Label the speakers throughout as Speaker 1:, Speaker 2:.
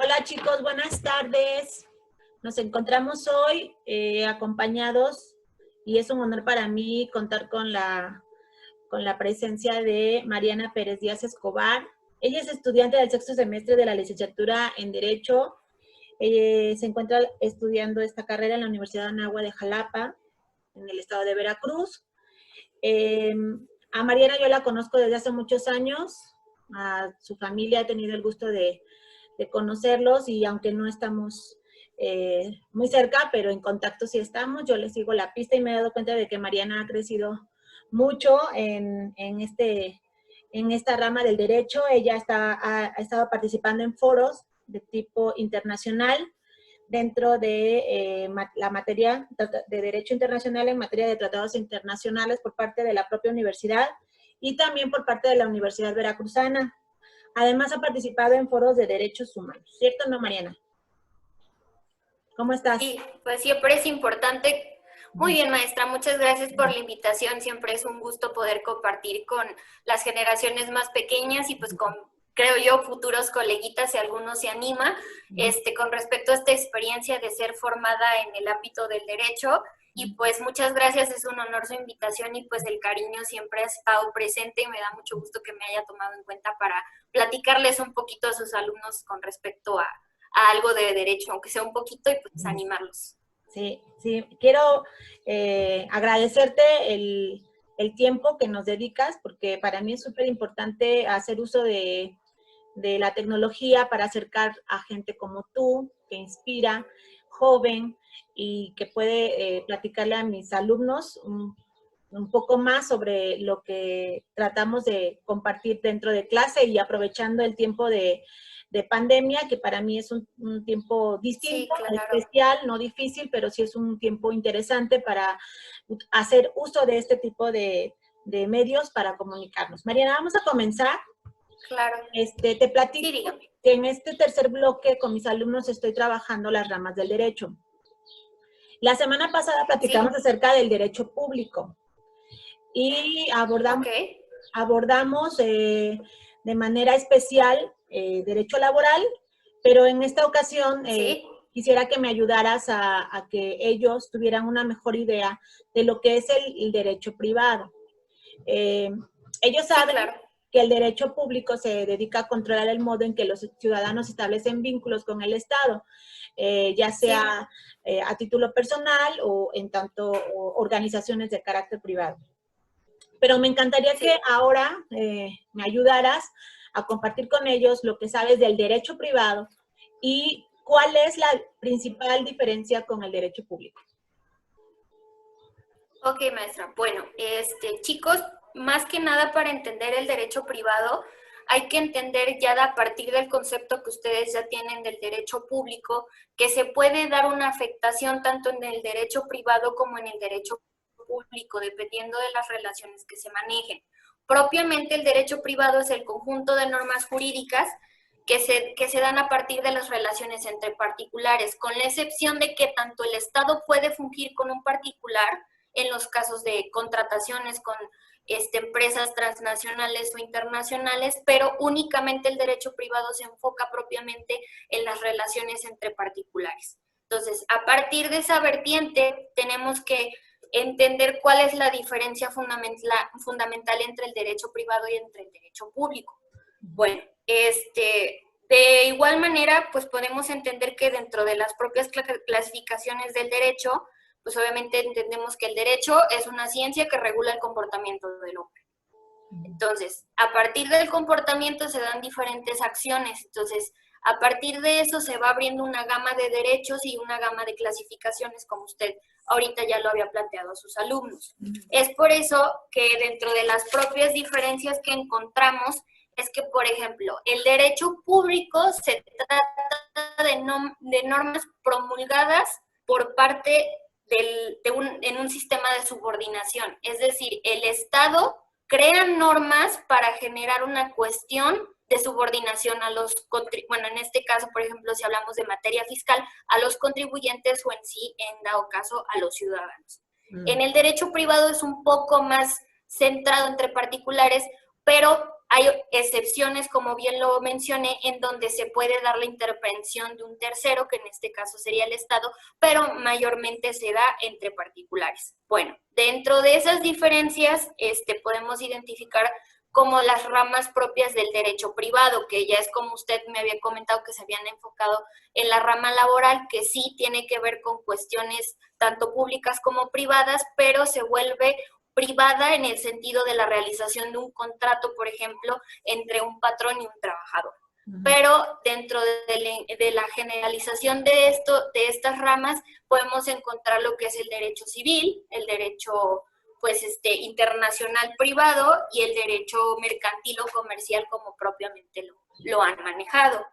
Speaker 1: Hola chicos, buenas tardes. Nos encontramos hoy acompañados y es un honor para mí contar con la presencia de Mariana Pérez Díaz Escobar. Ella es estudiante del sexto semestre de la licenciatura en Derecho. Se encuentra estudiando esta carrera en la Universidad de Anáhuac de Jalapa, en el estado de Veracruz. A Mariana yo la conozco desde hace muchos años. A su familia he tenido el gusto de conocerlos y aunque no estamos muy cerca, pero en contacto sí estamos. Yo les sigo la pista y me he dado cuenta de que Mariana ha crecido mucho en esta rama del derecho. Ella ha estado participando en foros de tipo internacional dentro de la materia de Derecho Internacional en materia de tratados internacionales por parte de la propia universidad y también por parte de la Universidad Veracruzana. Además, ha participado en foros de derechos humanos. ¿Cierto o no, Mariana? ¿Cómo estás?
Speaker 2: Sí, pues siempre es importante. Muy bien, maestra, muchas gracias por la invitación. Siempre es un gusto poder compartir con las generaciones más pequeñas y pues con, creo yo, futuros coleguitas, si alguno se anima, con respecto a esta experiencia de ser formada en el ámbito del derecho. Y pues muchas gracias, es un honor su invitación y pues el cariño siempre ha estado presente y me da mucho gusto que me haya tomado en cuenta para platicarles un poquito a sus alumnos con respecto a algo de derecho, aunque sea un poquito, y pues animarlos.
Speaker 1: Sí, sí. Quiero agradecerte el tiempo que nos dedicas, porque para mí es súper importante hacer uso de la tecnología para acercar a gente como tú, que inspira, joven, y que puede platicarle a mis alumnos un poco más sobre lo que tratamos de compartir dentro de clase y aprovechando el tiempo de pandemia, que para mí es un tiempo distinto,
Speaker 2: Sí, claro.
Speaker 1: especial, no difícil, pero sí es un tiempo interesante para hacer uso de este tipo de medios para comunicarnos. Mariana, vamos a comenzar.
Speaker 2: Claro.
Speaker 1: Te platico
Speaker 2: Sí, dígame.
Speaker 1: que en este tercer bloque con mis alumnos estoy trabajando las ramas del derecho. La semana pasada platicamos acerca del derecho público y abordamos de manera especial derecho laboral, pero en esta ocasión quisiera que me ayudaras a que ellos tuvieran una mejor idea de lo que es el derecho privado. Ellos saben que el derecho público se dedica a controlar el modo en que los ciudadanos establecen vínculos con el Estado, ya sea a título personal o en tanto organizaciones de carácter privado. Pero me encantaría que ahora me ayudaras a compartir con ellos lo que sabes del derecho privado y cuál es la principal diferencia con el derecho público.
Speaker 2: Ok, maestra. Bueno, chicos, más que nada para entender el derecho privado, hay que entender ya a partir del concepto que ustedes ya tienen del derecho público, que se puede dar una afectación tanto en el derecho privado como en el derecho público, dependiendo de las relaciones que se manejen. Propiamente el derecho privado es el conjunto de normas jurídicas que se dan a partir de las relaciones entre particulares, con la excepción de que tanto el Estado puede fungir con un particular en los casos de contrataciones con empresas transnacionales o internacionales, pero únicamente el derecho privado se enfoca propiamente en las relaciones entre particulares. Entonces, a partir de esa vertiente, tenemos que entender cuál es la diferencia fundamental entre el derecho privado y entre el derecho público. Bueno, de igual manera, pues podemos entender que dentro de las propias clasificaciones del derecho, pues obviamente entendemos que el derecho es una ciencia que regula el comportamiento del hombre. Entonces, a partir del comportamiento se dan diferentes acciones. Entonces, a partir de eso se va abriendo una gama de derechos y una gama de clasificaciones, como usted ahorita ya lo había planteado a sus alumnos. Es por eso que dentro de las propias diferencias que encontramos, es que, por ejemplo, el derecho público se trata de normas promulgadas por parte en un sistema de subordinación. Es decir, el Estado crea normas para generar una cuestión de subordinación a los, bueno, en este caso, por ejemplo, si hablamos de materia fiscal, a los contribuyentes o en sí, en dado caso, a los ciudadanos. En el derecho privado es un poco más centrado entre particulares, pero Hay excepciones, como bien lo mencioné, en donde se puede dar la intervención de un tercero, que en este caso sería el Estado, pero mayormente se da entre particulares. Bueno, dentro de esas diferencias podemos identificar como las ramas propias del derecho privado, que ya es como usted me había comentado que se habían enfocado en la rama laboral, que sí tiene que ver con cuestiones tanto públicas como privadas, pero se vuelve privada en el sentido de la realización de un contrato, por ejemplo, entre un patrón y un trabajador. Pero dentro de la generalización de estas ramas, podemos encontrar lo que es el derecho civil, el derecho pues internacional privado y el derecho mercantil o comercial como propiamente lo han manejado.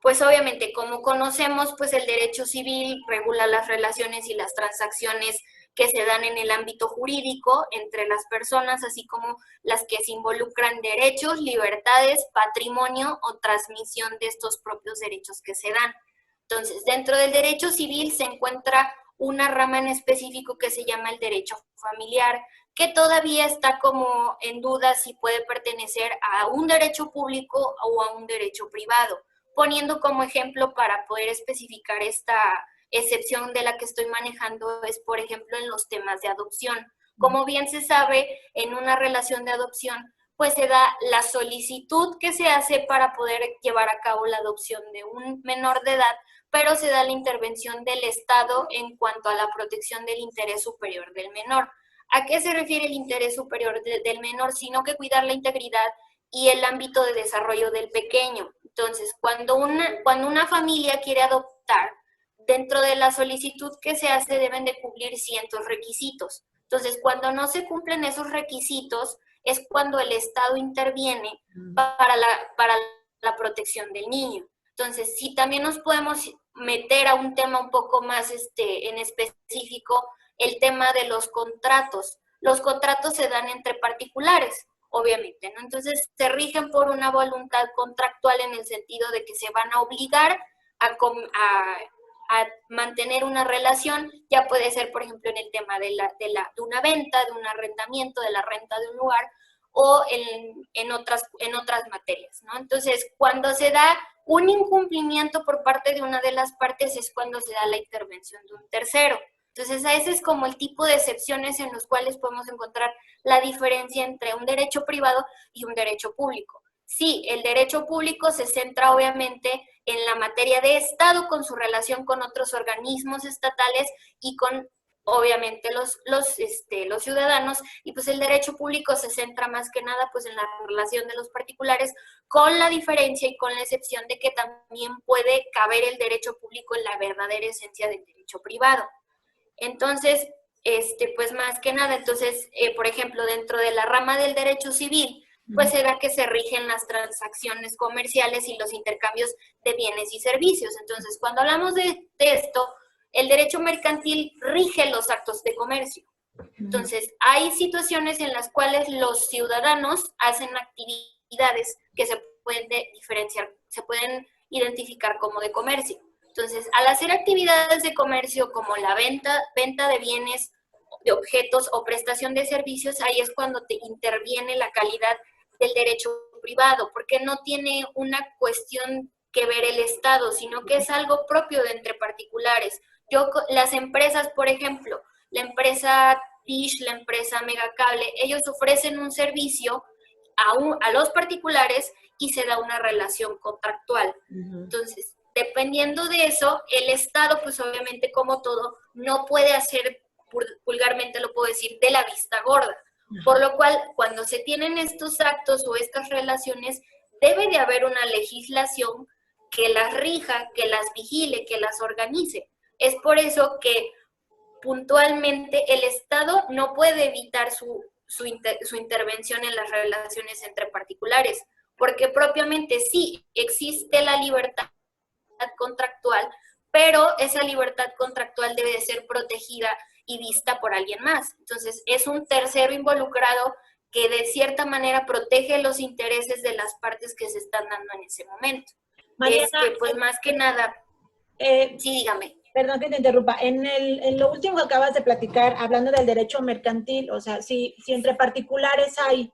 Speaker 2: Pues obviamente, como conocemos, pues el derecho civil regula las relaciones y las transacciones que se dan en el ámbito jurídico entre las personas, así como las que se involucran derechos, libertades, patrimonio o transmisión de estos propios derechos que se dan. Entonces, dentro del derecho civil se encuentra una rama en específico que se llama el derecho familiar, que todavía está como en duda si puede pertenecer a un derecho público o a un derecho privado, poniendo como ejemplo para poder especificar esta excepción de la que estoy manejando es, por ejemplo, en los temas de adopción. Como bien se sabe, en una relación de adopción, pues se da la solicitud que se hace para poder llevar a cabo la adopción de un menor de edad, pero se da la intervención del Estado en cuanto a la protección del interés superior del menor. ¿A qué se refiere el interés superior del menor? Sino que cuidar la integridad y el ámbito de desarrollo del pequeño. Entonces, cuando una familia quiere adoptar, dentro de la solicitud que se hace deben de cumplir ciertos requisitos. Entonces, cuando no se cumplen esos requisitos, es cuando el Estado interviene para la protección del niño. Entonces, si también nos podemos meter a un tema un poco más en específico, el tema de los contratos. Los contratos se dan entre particulares, obviamente, ¿no? Entonces, se rigen por una voluntad contractual en el sentido de que se van a obligar a mantener una relación, ya puede ser, por ejemplo, en el tema de una venta, de un arrendamiento, de la renta de un lugar, o en otras materias, ¿no? Entonces, cuando se da un incumplimiento por parte de una de las partes es cuando se da la intervención de un tercero. Entonces, ese es como el tipo de excepciones en los cuales podemos encontrar la diferencia entre un derecho privado y un derecho público. Sí, el derecho público se centra obviamente en la materia de Estado con su relación con otros organismos estatales y con obviamente los ciudadanos, y pues el derecho público se centra más que nada pues en la relación de los particulares, con la diferencia y con la excepción de que también puede caber el derecho público en la verdadera esencia del derecho privado. Entonces, pues más que nada, entonces, por ejemplo, dentro de la rama del derecho civil, pues se da que se rigen las transacciones comerciales y los intercambios de bienes y servicios. Entonces, cuando hablamos de esto, el derecho mercantil rige los actos de comercio. Entonces, hay situaciones en las cuales los ciudadanos hacen actividades que se pueden diferenciar, se pueden identificar como de comercio. Entonces, al hacer actividades de comercio como la venta de bienes, de objetos o prestación de servicios, ahí es cuando te interviene la calidad del derecho privado, porque no tiene una cuestión que ver el Estado, sino que es algo propio de entre particulares. Las empresas, por ejemplo, la empresa Dish, la empresa Megacable, ellos ofrecen un servicio a los particulares y se da una relación contractual. Entonces, dependiendo de eso, el Estado, pues obviamente como todo, no puede hacer, vulgarmente lo puedo decir, de la vista gorda. Por lo cual, cuando se tienen estos actos o estas relaciones, debe de haber una legislación que las rija, que las vigile, que las organice. Es por eso que puntualmente el Estado no puede evitar su intervención en las relaciones entre particulares, porque propiamente sí existe la libertad contractual, pero esa libertad contractual debe de ser protegida y vista por alguien más. Entonces, es un tercero involucrado que de cierta manera protege los intereses de las partes que se están dando en ese momento.
Speaker 1: Mariana,
Speaker 2: pues más que nada, sí, dígame.
Speaker 1: Perdón que te interrumpa. En lo último que acabas de platicar, hablando del derecho mercantil, o sea, si entre particulares hay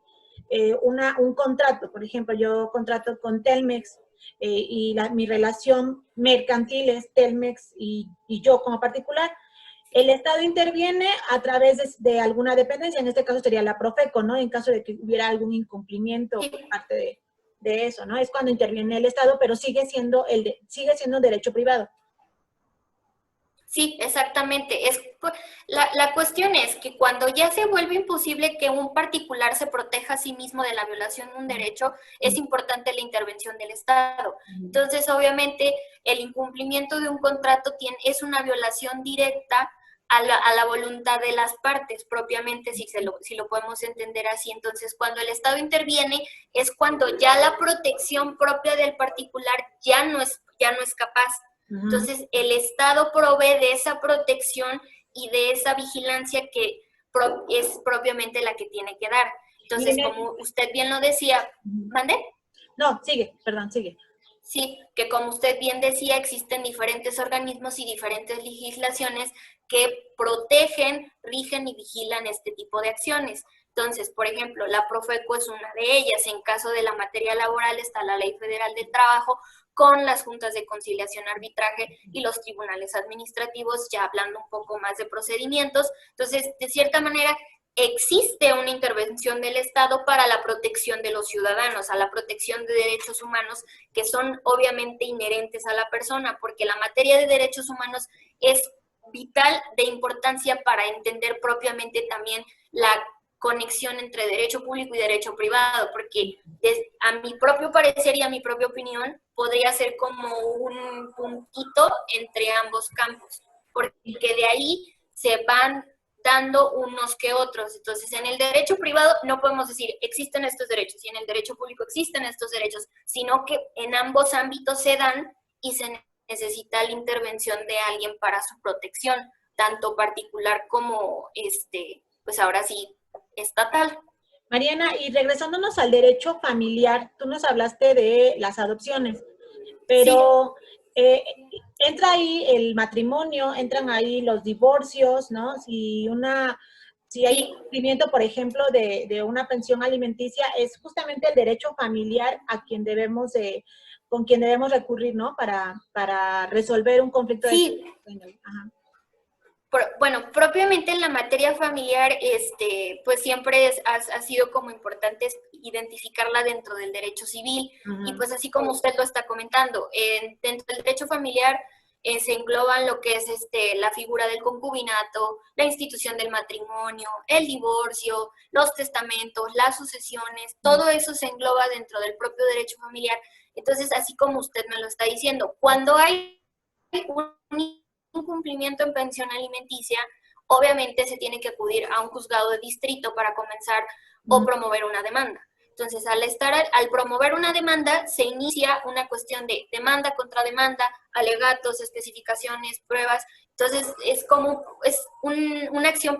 Speaker 1: un contrato. Por ejemplo, yo contrato con Telmex y mi relación mercantil es Telmex y yo como particular. El Estado interviene a través de alguna dependencia, en este caso sería la Profeco, ¿no? En caso de que hubiera algún incumplimiento por parte de eso, ¿no? Es cuando interviene el Estado, pero sigue siendo un derecho privado.
Speaker 2: Sí, exactamente. La cuestión es que cuando ya se vuelve imposible que un particular se proteja a sí mismo de la violación de un derecho, es importante la intervención del Estado. Entonces, obviamente, el incumplimiento de un contrato es una violación directa a la voluntad de las partes, propiamente, si lo podemos entender así. Entonces, cuando el Estado interviene, es cuando ya la protección propia del particular ya no es capaz. Entonces, el Estado provee de esa protección y de esa vigilancia que es propiamente la que tiene que dar. Entonces, como usted bien lo decía, ¿mande?
Speaker 1: No, sigue, perdón, sigue.
Speaker 2: Sí, que como usted bien decía, existen diferentes organismos y diferentes legislaciones que protegen, rigen y vigilan este tipo de acciones. Entonces, por ejemplo, la Profeco es una de ellas. En caso de la materia laboral está la Ley Federal del Trabajo, con las juntas de conciliación, arbitraje y los tribunales administrativos, ya hablando un poco más de procedimientos. Entonces, de cierta manera, existe una intervención del Estado para la protección de los ciudadanos, a la protección de derechos humanos que son obviamente inherentes a la persona, porque la materia de derechos humanos es vital de importancia para entender propiamente también la conexión entre derecho público y derecho privado, porque a mi propio parecer y a mi propia opinión podría ser como un puntito entre ambos campos, porque de ahí se van dando unos que otros. Entonces, en el derecho privado no podemos decir existen estos derechos y en el derecho público existen estos derechos, sino que en ambos ámbitos se dan y se necesita la intervención de alguien para su protección, tanto particular como, pues ahora sí, estatal.
Speaker 1: Mariana, y regresándonos al derecho familiar, tú nos hablaste de las adopciones, pero sí. Entra ahí el matrimonio, entran ahí los divorcios, ¿no? Si hay incumplimiento, por ejemplo, de una pensión alimenticia, es justamente el derecho familiar con quien debemos recurrir, ¿no? Para resolver un conflicto
Speaker 2: sí.
Speaker 1: de... Ajá.
Speaker 2: Bueno, propiamente en la materia familiar, pues siempre ha sido como importante identificarla dentro del derecho civil. Y pues así como usted lo está comentando, dentro del derecho familiar se engloban lo que es la figura del concubinato, la institución del matrimonio, el divorcio, los testamentos, las sucesiones, todo eso se engloba dentro del propio derecho familiar. Entonces, así como usted me lo está diciendo, cuando hay un incumplimiento en pensión alimenticia, obviamente se tiene que acudir a un juzgado de distrito para comenzar o promover una demanda. Entonces, al promover una demanda, se inicia una cuestión de demanda contra demanda, alegatos, especificaciones, pruebas. Entonces, es una acción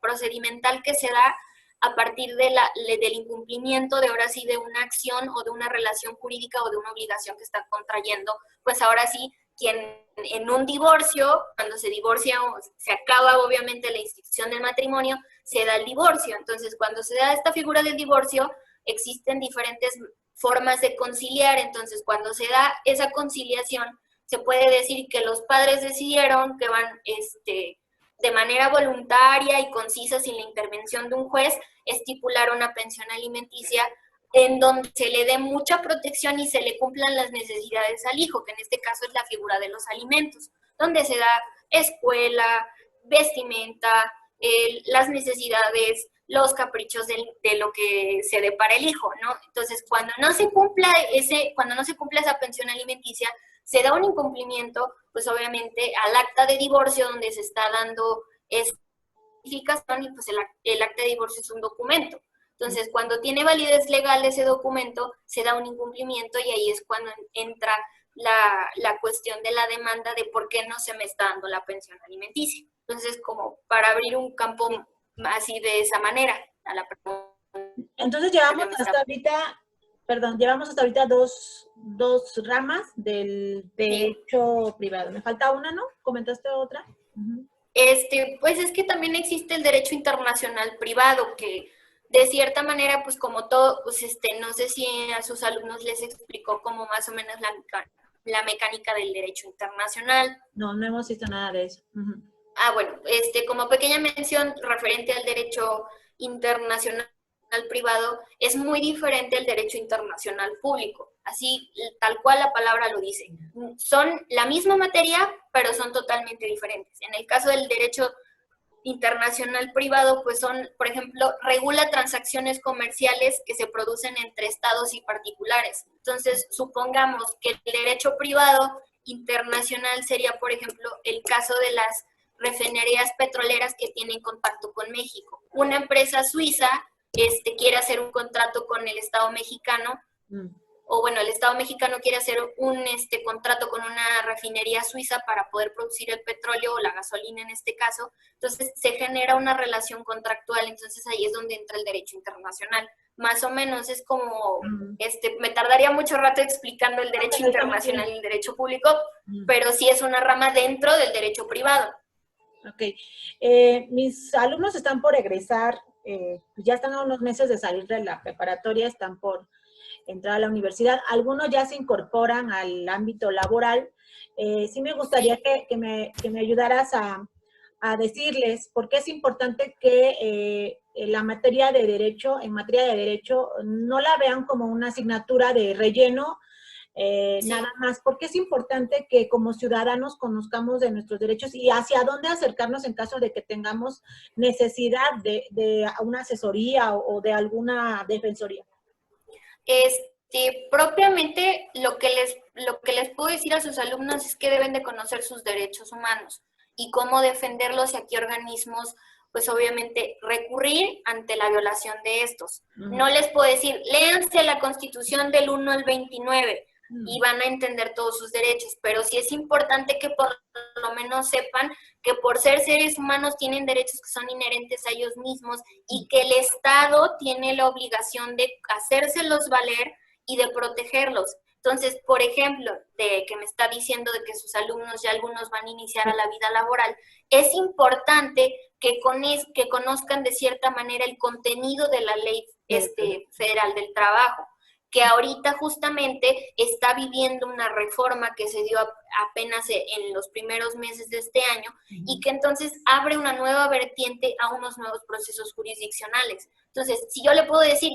Speaker 2: procedimental que se da a partir del incumplimiento de ahora sí de una acción o de una relación jurídica o de una obligación que está contrayendo, pues ahora sí, quien en un divorcio, cuando se divorcia, se acaba obviamente la institución del matrimonio, se da el divorcio. Entonces, cuando se da esta figura del divorcio, existen diferentes formas de conciliar. Entonces, cuando se da esa conciliación, se puede decir que los padres decidieron que van de manera voluntaria y concisa, sin la intervención de un juez, estipular una pensión alimenticia en donde se le dé mucha protección y se le cumplan las necesidades al hijo, que en este caso es la figura de los alimentos, donde se da escuela, vestimenta, las necesidades, los caprichos de lo que se dé para el hijo, ¿no? Entonces, cuando no se cumpla esa pensión alimenticia, se da un incumplimiento, pues obviamente al acta de divorcio donde se está dando esa identificación, y pues el acta de divorcio es un documento. Entonces, cuando tiene validez legal ese documento, se da un incumplimiento y ahí es cuando entra la cuestión de la demanda de por qué no se me está dando la pensión alimenticia. Entonces, como para abrir un campo así de esa manera a la pregunta.
Speaker 1: Entonces llevamos hasta ahorita dos ramas del derecho privado. Me falta una, ¿no? ¿Comentaste otra?
Speaker 2: Pues es que también existe el derecho internacional privado, que de cierta manera, pues como todo, pues no sé si a sus alumnos les explicó como más o menos la mecánica del derecho internacional.
Speaker 1: No, no hemos visto nada de eso.
Speaker 2: Bueno, como pequeña mención referente al derecho internacional privado, es muy diferente al derecho internacional público. Así, tal cual la palabra lo dice. Son la misma materia, pero son totalmente diferentes. En el caso del derecho internacional privado, pues son, por ejemplo, regula transacciones comerciales que se producen entre estados y particulares. Entonces, supongamos que el derecho privado internacional sería, por ejemplo, el caso de las refinerías petroleras que tienen contacto con México. Una empresa suiza quiere hacer un contrato con el Estado mexicano, o bueno, el Estado mexicano quiere hacer un contrato con una refinería suiza para poder producir el petróleo o la gasolina en este caso. Entonces se genera una relación contractual, entonces ahí es donde entra el derecho internacional. Más o menos es como, me tardaría mucho rato explicando el derecho internacional y el derecho público, pero sí es una rama dentro del derecho privado.
Speaker 1: Ok. Mis alumnos están por egresar, ya están a unos meses de salir de la preparatoria, están por entrar a la universidad. Algunos ya se incorporan al ámbito laboral. Sí me gustaría que me ayudaras a decirles por qué es importante que la materia de derecho, en materia de derecho, no la vean como una asignatura de relleno, nada más, porque es importante que como ciudadanos conozcamos de nuestros derechos y hacia dónde acercarnos en caso de que tengamos necesidad de una asesoría o de alguna defensoría.
Speaker 2: Propiamente lo que les puedo decir a sus alumnos es que deben de conocer sus derechos humanos y cómo defenderlos y a qué organismos, pues obviamente, recurrir ante la violación de estos. No les puedo decir, léanse la Constitución del 1 al 29 y van a entender todos sus derechos, pero sí es importante que por lo menos sepan que por ser seres humanos tienen derechos que son inherentes a ellos mismos y que el Estado tiene la obligación de hacérselos valer y de protegerlos. Entonces, por ejemplo, de que me está diciendo de que sus alumnos ya algunos van a iniciar a la vida laboral, es importante que conozcan de cierta manera el contenido de la ley federal del trabajo, que ahorita justamente está viviendo una reforma que se dio apenas en los primeros meses de este año y que entonces abre una nueva vertiente a unos nuevos procesos jurisdiccionales. Entonces, si yo le puedo decir,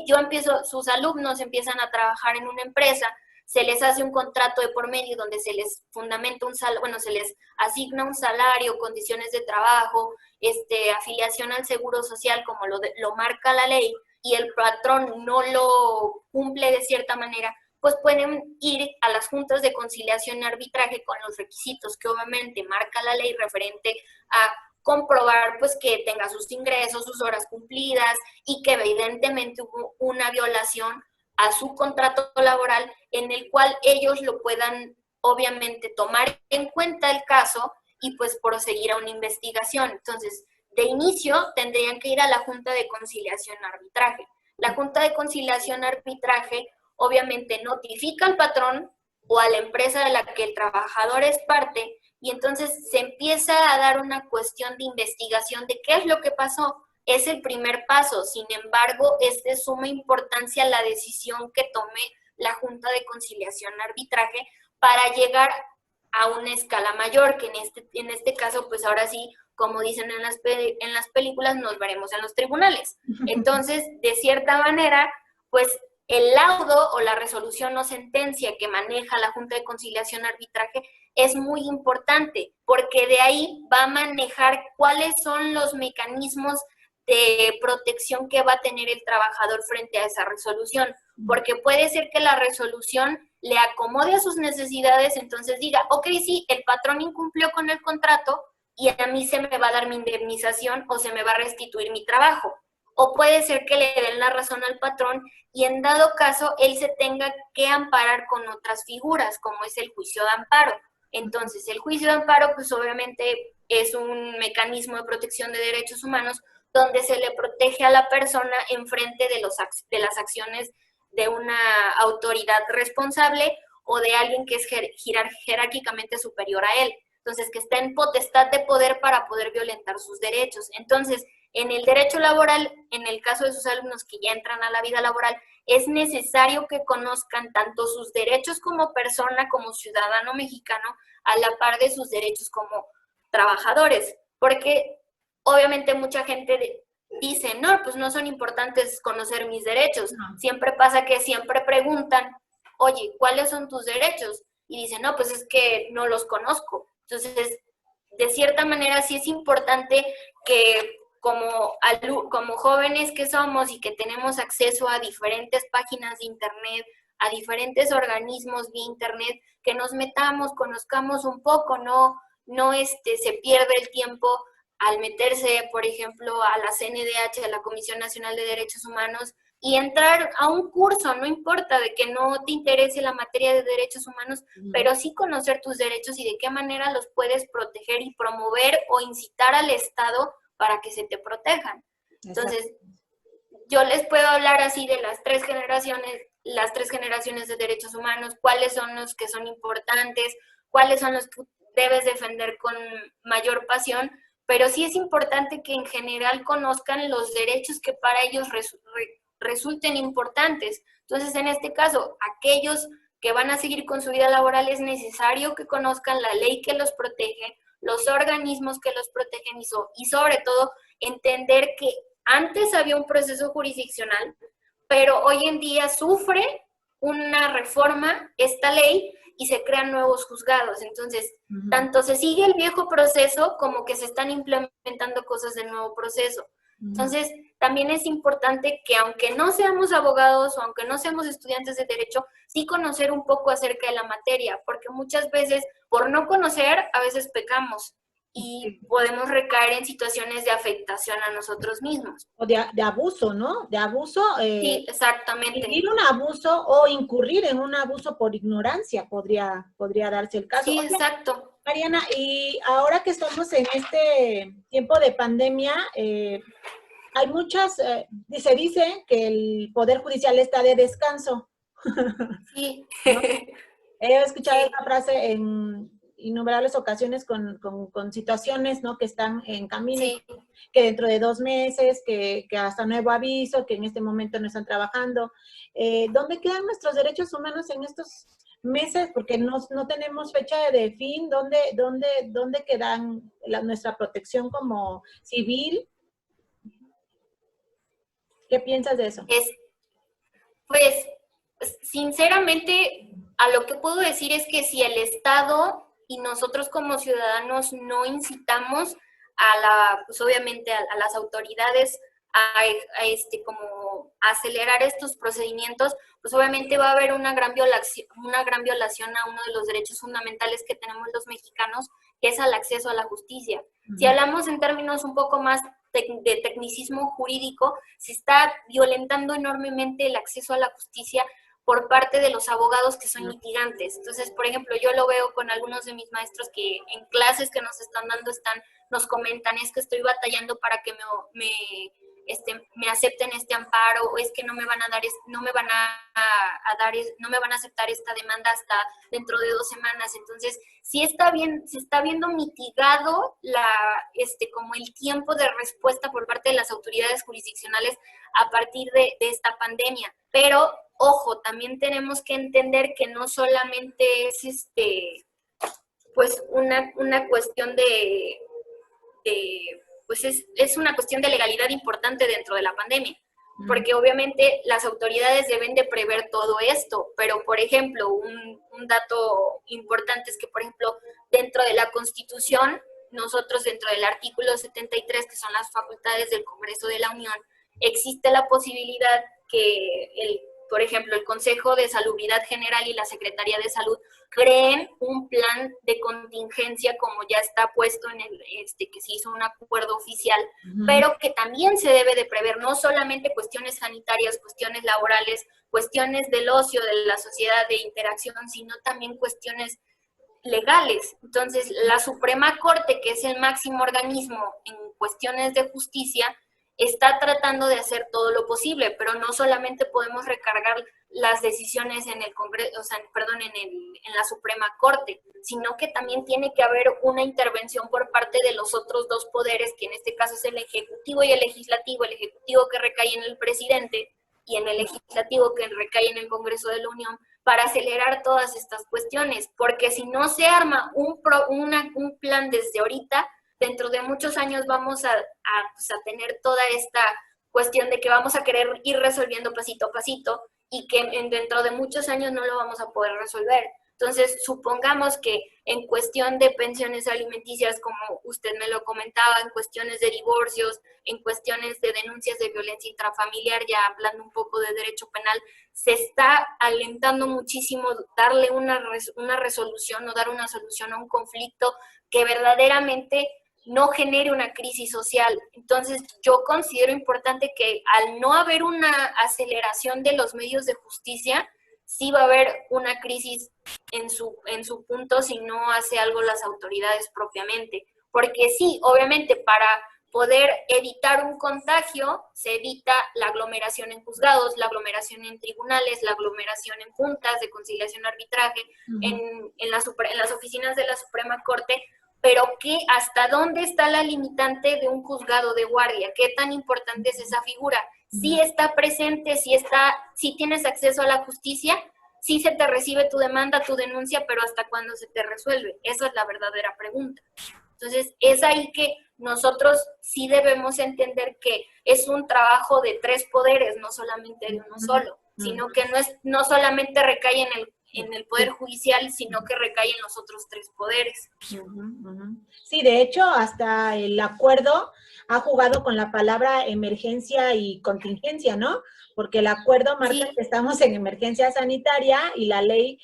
Speaker 2: sus alumnos empiezan a trabajar en una empresa, se les hace un contrato de por medio donde se les fundamenta se les asigna un salario, condiciones de trabajo, afiliación al seguro social como lo marca la ley, y el patrón no lo cumple de cierta manera, pues pueden ir a las juntas de conciliación y arbitraje con los requisitos que obviamente marca la ley referente a comprobar pues que tenga sus ingresos, sus horas cumplidas y que evidentemente hubo una violación a su contrato laboral en el cual ellos lo puedan obviamente tomar en cuenta el caso y pues proseguir a una investigación. Entonces, de inicio tendrían que ir a la Junta de Conciliación Arbitraje. La Junta de Conciliación Arbitraje obviamente notifica al patrón o a la empresa de la que el trabajador es parte y entonces se empieza a dar una cuestión de investigación de qué es lo que pasó. Es el primer paso, sin embargo, es de suma importancia la decisión que tome la Junta de Conciliación Arbitraje para llegar a una escala mayor, que en este caso, pues ahora sí, como dicen en las películas, nos veremos en los tribunales. Entonces, de cierta manera, pues el laudo o la resolución o sentencia que maneja la Junta de Conciliación Arbitraje es muy importante, porque de ahí va a manejar cuáles son los mecanismos de protección que va a tener el trabajador frente a esa resolución, porque puede ser que la resolución le acomode a sus necesidades, entonces diga, ok, sí, el patrón incumplió con el contrato y a mí se me va a dar mi indemnización o se me va a restituir mi trabajo. O puede ser que le den la razón al patrón y en dado caso él se tenga que amparar con otras figuras, como es el juicio de amparo. Entonces, el juicio de amparo, pues obviamente es un mecanismo de protección de derechos humanos donde se le protege a la persona en frente de las acciones de una autoridad responsable o de alguien que es jerárquicamente superior a él. Entonces, que está en potestad de poder para poder violentar sus derechos. Entonces, En el derecho laboral, en el caso de sus alumnos que ya entran a la vida laboral, es necesario que conozcan tanto sus derechos como persona, como ciudadano mexicano, a la par de sus derechos como trabajadores, porque obviamente mucha gente dice, no, pues no son importantes conocer mis derechos. Siempre pasa que siempre preguntan, oye, ¿cuáles son tus derechos? Y dicen, no, pues es que no los conozco. Entonces, de cierta manera sí es importante que como jóvenes que somos y que tenemos acceso a diferentes páginas de internet, a diferentes organismos vía internet, que nos metamos, conozcamos un poco, no se pierde el tiempo al meterse, por ejemplo, a la CNDH, a la Comisión Nacional de Derechos Humanos, y entrar a un curso, no importa de que no te interese la materia de derechos humanos, pero sí conocer tus derechos y de qué manera los puedes proteger y promover o incitar al Estado para que se te protejan. Entonces, yo les puedo hablar así de las tres generaciones de derechos humanos, cuáles son los que son importantes, cuáles son los que debes defender con mayor pasión, pero sí es importante que en general conozcan los derechos que para ellos resulten importantes. Entonces, en este caso, aquellos que van a seguir con su vida laboral es necesario que conozcan la ley que los protege, los organismos que los protegen y sobre todo entender que antes había un proceso jurisdiccional, pero hoy en día sufre una reforma esta ley y se crean nuevos juzgados. Entonces, tanto se sigue el viejo proceso como que se están implementando cosas del nuevo proceso. Entonces, también es importante que aunque no seamos abogados o aunque no seamos estudiantes de derecho, sí conocer un poco acerca de la materia, porque muchas veces por no conocer, a veces pecamos y podemos recaer en situaciones de afectación a nosotros mismos.
Speaker 1: O de abuso, ¿no? De abuso.
Speaker 2: Sí, exactamente.
Speaker 1: Vivir un abuso o incurrir en un abuso por ignorancia podría darse el caso.
Speaker 2: Sí,
Speaker 1: Oye,
Speaker 2: exacto.
Speaker 1: Mariana, y ahora que estamos en este tiempo de pandemia, hay muchas, se dice que el Poder Judicial está de descanso.
Speaker 2: Sí.
Speaker 1: ¿No? He escuchado
Speaker 2: Sí.
Speaker 1: esta frase en innumerables ocasiones con situaciones, ¿no? Que están en camino,
Speaker 2: Sí.
Speaker 1: que dentro de 2 meses, que hasta nuevo aviso, que en este momento no están trabajando. ¿Dónde quedan nuestros derechos humanos en estos meses? Porque no tenemos fecha de fin. ¿Dónde quedan nuestra protección como civil? ¿Qué piensas de eso?
Speaker 2: Pues, sinceramente, a lo que puedo decir es que si el Estado y nosotros como ciudadanos no incitamos pues obviamente a las autoridades a como acelerar estos procedimientos, pues obviamente va a haber una gran violación a uno de los derechos fundamentales que tenemos los mexicanos, que es al acceso a la justicia. Si hablamos en términos un poco más de tecnicismo jurídico, se está violentando enormemente el acceso a la justicia por parte de los abogados que son litigantes. Entonces, por ejemplo, yo lo veo con algunos de mis maestros que en clases que nos están dando nos comentan, es que estoy batallando para que me acepten este amparo, o es que no me van a aceptar esta demanda hasta dentro de 2 semanas. Entonces, sí se está viendo mitigado como el tiempo de respuesta por parte de las autoridades jurisdiccionales a partir de esta pandemia. Pero, ojo, también tenemos que entender que no solamente es pues una cuestión pues es una cuestión de legalidad importante dentro de la pandemia, porque obviamente las autoridades deben de prever todo esto, pero por ejemplo, un dato importante es que, por ejemplo, dentro de la Constitución, nosotros dentro del artículo 73, que son las facultades del Congreso de la Unión, existe la posibilidad que por ejemplo, el Consejo de Salubridad General y la Secretaría de Salud creen un plan de contingencia, como ya está puesto en que se hizo un acuerdo oficial, pero que también se debe de prever no solamente cuestiones sanitarias, cuestiones laborales, cuestiones del ocio, de la sociedad, de interacción, sino también cuestiones legales. Entonces, la Suprema Corte, que es el máximo organismo en cuestiones de justicia, está tratando de hacer todo lo posible, pero no solamente podemos recargar las decisiones en el Congreso, o sea, perdón, en la Suprema Corte, sino que también tiene que haber una intervención por parte de los otros dos poderes, que en este caso es el Ejecutivo y el Legislativo, el Ejecutivo que recae en el presidente y en el Legislativo que recae en el Congreso de la Unión, para acelerar todas estas cuestiones, porque si no se arma un plan desde ahorita, dentro de muchos años vamos a tener toda esta cuestión de que vamos a querer ir resolviendo pasito a pasito y que dentro de muchos años no lo vamos a poder resolver. Entonces, supongamos que en cuestión de pensiones alimenticias, como usted me lo comentaba, en cuestiones de divorcios, en cuestiones de denuncias de violencia intrafamiliar, ya hablando un poco de derecho penal, se está alentando muchísimo darle una resolución o dar una solución a un conflicto que verdaderamente no genere una crisis social. Entonces, yo considero importante que al no haber una aceleración de los medios de justicia, sí va a haber una crisis en su punto si no hace algo las autoridades propiamente. Porque sí, obviamente, para poder evitar un contagio, se evita la aglomeración en juzgados, la aglomeración en tribunales, la aglomeración en juntas de conciliación arbitraje, en las oficinas de la Suprema Corte, pero ¿hasta dónde está la limitante de un juzgado de guardia? ¿Qué tan importante es esa figura? Si está presente, si tienes acceso a la justicia, si se te recibe tu demanda, tu denuncia, pero ¿hasta cuándo se te resuelve? Esa es la verdadera pregunta. Entonces, es ahí que nosotros sí debemos entender que es un trabajo de tres poderes, no solamente de uno solo, sino que no solamente recae en el Poder Judicial, sino que recae en los otros tres poderes.
Speaker 1: Sí, de hecho, hasta el acuerdo ha jugado con la palabra emergencia y contingencia, ¿no? Porque el acuerdo marca que estamos en emergencia sanitaria y la ley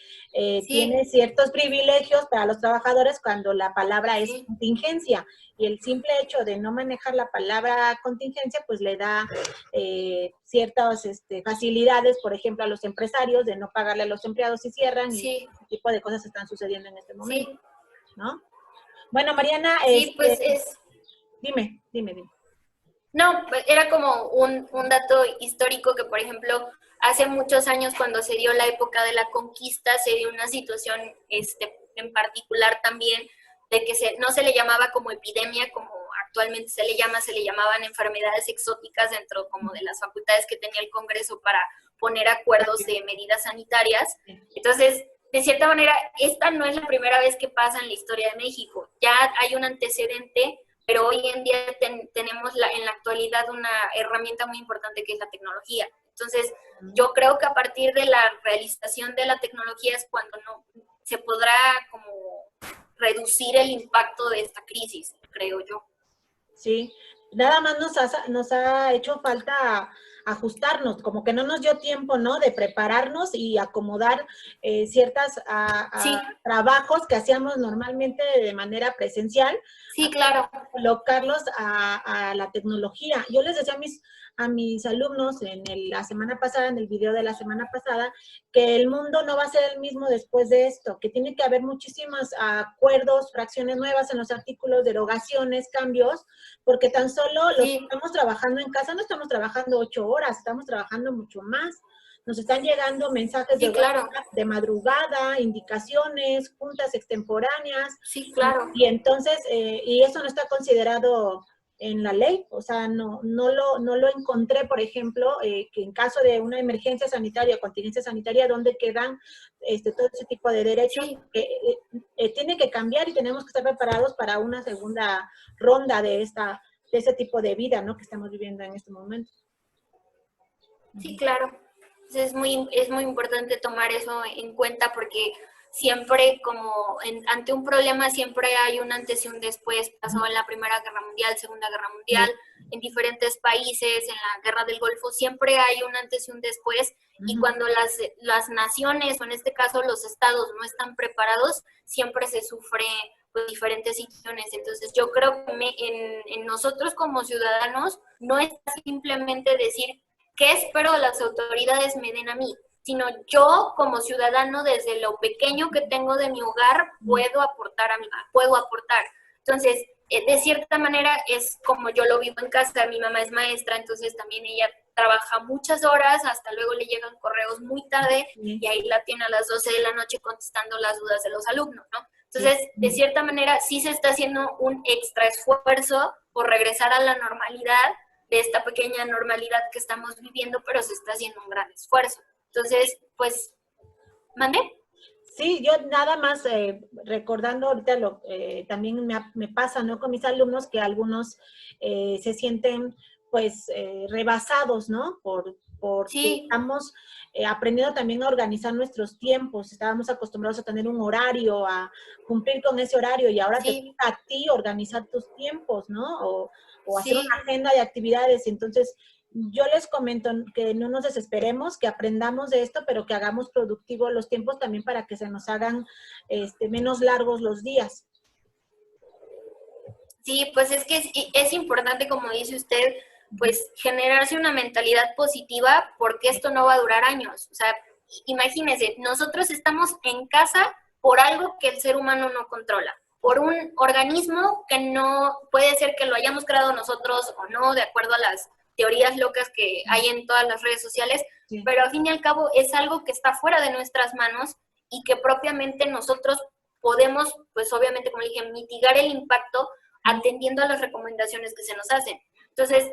Speaker 1: tiene ciertos privilegios para los trabajadores cuando la palabra es contingencia. Y el simple hecho de no manejar la palabra contingencia, pues le da ciertas facilidades, por ejemplo, a los empresarios de no pagarle a los empleados si cierran, y ese tipo de cosas están sucediendo en este momento, ¿no? Bueno, Mariana,
Speaker 2: pues
Speaker 1: dime.
Speaker 2: No, pues era como un dato histórico que, por ejemplo, hace muchos años, cuando se dio la época de la conquista, se dio una situación en particular también de que no se le llamaba como epidemia, como actualmente se le llamaban enfermedades exóticas dentro como de las facultades que tenía el Congreso para poner acuerdos de medidas sanitarias. Entonces, de cierta manera, esta no es la primera vez que pasa en la historia de México. Ya hay un antecedente, pero hoy en día tenemos en la actualidad una herramienta muy importante que es la tecnología. Entonces, yo creo que a partir de la realización de la tecnología es cuando se podrá como reducir el impacto de esta crisis, creo yo.
Speaker 1: Sí, nada más nos ha hecho falta ajustarnos, como que no nos dio tiempo, ¿no?, de prepararnos y acomodar ciertos trabajos que hacíamos normalmente de manera presencial.
Speaker 2: Sí, claro.
Speaker 1: Colocarlos a la tecnología. Yo les decía a mis alumnos la semana pasada, en el video de la semana pasada, que el mundo no va a ser el mismo después de esto, que tiene que haber muchísimos acuerdos, fracciones nuevas en los artículos, derogaciones, cambios, porque tan solo los que estamos trabajando en casa no estamos trabajando 8 horas, estamos trabajando mucho más. Nos están llegando mensajes de madrugada, indicaciones, juntas extemporáneas.
Speaker 2: Sí, claro.
Speaker 1: Y entonces, y eso no está considerado en la ley, o sea, no lo encontré, por ejemplo, que en caso de una emergencia sanitaria, contingencia sanitaria, ¿dónde quedan todo ese tipo de derechos? Tiene que cambiar y tenemos que estar preparados para una segunda ronda de ese tipo de vida, ¿no?, que estamos viviendo en este momento.
Speaker 2: Sí, claro. Entonces es muy importante tomar eso en cuenta, porque siempre ante un problema siempre hay un antes y un después. Pasó en la Primera Guerra Mundial, Segunda Guerra Mundial, en diferentes países, en la Guerra del Golfo, siempre hay un antes y un después. Y cuando las naciones, o en este caso los estados, no están preparados, siempre se sufre pues, diferentes situaciones. Entonces yo creo que en nosotros como ciudadanos no es simplemente decir qué espero las autoridades me den a mí, sino yo como ciudadano, desde lo pequeño que tengo de mi hogar, puedo aportar. Entonces, de cierta manera es como yo lo vivo en casa. Mi mamá es maestra, entonces también ella trabaja muchas horas, hasta luego le llegan correos muy tarde y ahí la tiene a las 12 de la noche contestando las dudas de los alumnos, ¿no? Entonces, de cierta manera, sí se está haciendo un extra esfuerzo por regresar a la normalidad, de esta pequeña normalidad que estamos viviendo, pero se está haciendo un gran esfuerzo. Entonces, pues, ¿mande?
Speaker 1: Sí, yo nada más recordando ahorita también me pasa, ¿no? Con mis alumnos que algunos se sienten pues rebasados, ¿no? Porque
Speaker 2: Sí,
Speaker 1: estamos aprendiendo también a organizar nuestros tiempos. Estábamos acostumbrados a tener un horario, a cumplir con ese horario y ahora te
Speaker 2: sí,
Speaker 1: toca a ti organizar tus tiempos, ¿no? O hacer una
Speaker 2: sí.
Speaker 1: agenda de actividades. Entonces, yo les comento que no nos desesperemos, que aprendamos de esto, pero que hagamos productivos los tiempos también para que se nos hagan menos largos los días.
Speaker 2: Sí, pues es que es importante, como dice usted, pues generarse una mentalidad positiva porque esto no va a durar años. O sea, imagínense, nosotros estamos en casa por algo que el ser humano no controla, por un organismo que no puede ser que lo hayamos creado nosotros o no, de acuerdo a las teorías locas que hay en todas las redes sociales,
Speaker 1: Sí.
Speaker 2: pero al fin y al cabo es algo que está fuera de nuestras manos y que propiamente nosotros podemos, pues obviamente, como dije, mitigar el impacto atendiendo a las recomendaciones que se nos hacen. Entonces,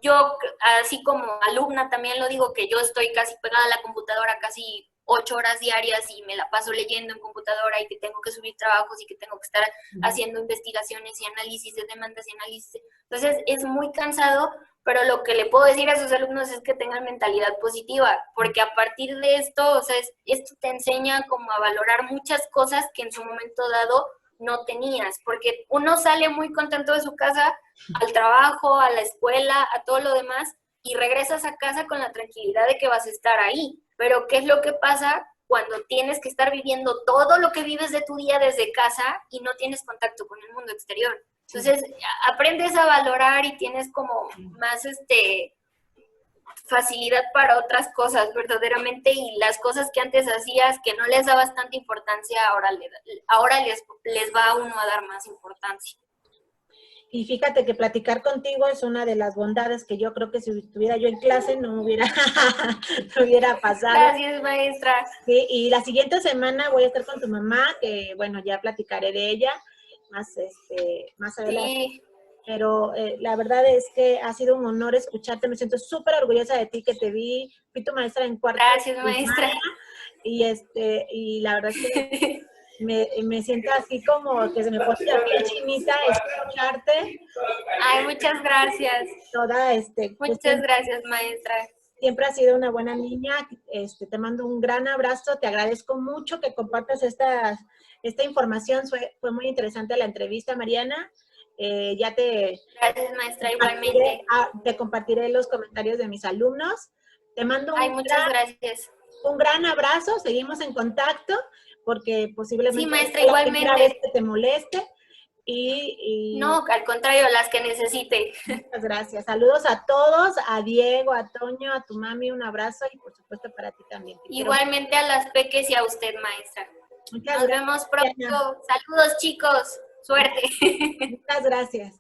Speaker 2: yo, así como alumna, también lo digo, que yo estoy casi pegada a la computadora casi 8 horas diarias y me la paso leyendo en computadora y que tengo que subir trabajos y que tengo que estar haciendo investigaciones y análisis de demandas y análisis. Entonces, es muy cansado, pero lo que le puedo decir a sus alumnos es que tengan mentalidad positiva, porque a partir de esto, o sea, esto te enseña como a valorar muchas cosas que en su momento dado no tenías, porque uno sale muy contento de su casa al trabajo, a la escuela, a todo lo demás, y regresas a casa con la tranquilidad de que vas a estar ahí. Pero ¿qué es lo que pasa cuando tienes que estar viviendo todo lo que vives de tu día desde casa y no tienes contacto con el mundo exterior? Entonces, aprendes a valorar y tienes como más facilidad para otras cosas verdaderamente, y las cosas que antes hacías que no les dabas tanta importancia, ahora les va a uno a dar más importancia.
Speaker 1: Y fíjate que platicar contigo es una de las bondades que yo creo que si estuviera yo en clase no hubiera, no hubiera pasado.
Speaker 2: Gracias, maestra.
Speaker 1: Sí, y la siguiente semana voy a estar con tu mamá, que bueno, ya platicaré de ella más adelante.
Speaker 2: Sí,
Speaker 1: Pero la verdad es que ha sido un honor escucharte, me siento súper orgullosa de ti que te vi, fui tu maestra en cuarto de
Speaker 2: gracias, maestra.
Speaker 1: primaria y la verdad es que me siento así como que se me pone la piel chinita escucharte,
Speaker 2: Ay, muchas gracias.
Speaker 1: toda, pues
Speaker 2: Muchas gracias, maestra.
Speaker 1: siempre has sido una buena niña, te mando un gran abrazo, te agradezco mucho que compartas esta información, fue muy interesante la entrevista, Mariana. Ya
Speaker 2: Gracias, maestra, igualmente.
Speaker 1: te compartiré los comentarios de mis alumnos. Te mando
Speaker 2: Ay, muchas gracias.
Speaker 1: un gran abrazo, seguimos en contacto, porque
Speaker 2: Sí,
Speaker 1: posiblemente
Speaker 2: maestra,
Speaker 1: sea la primera vez
Speaker 2: igualmente.
Speaker 1: que te moleste. Y
Speaker 2: No, al contrario, las que necesite.
Speaker 1: muchas gracias. Saludos a todos, a Diego, a Toño, a tu mami, un abrazo y por supuesto para ti también. Te quiero.
Speaker 2: Igualmente a las peques y a usted, maestra.
Speaker 1: Muchas
Speaker 2: Nos vemos
Speaker 1: gracias.
Speaker 2: pronto. Saludos, chicos. Suerte.
Speaker 1: Muchas gracias.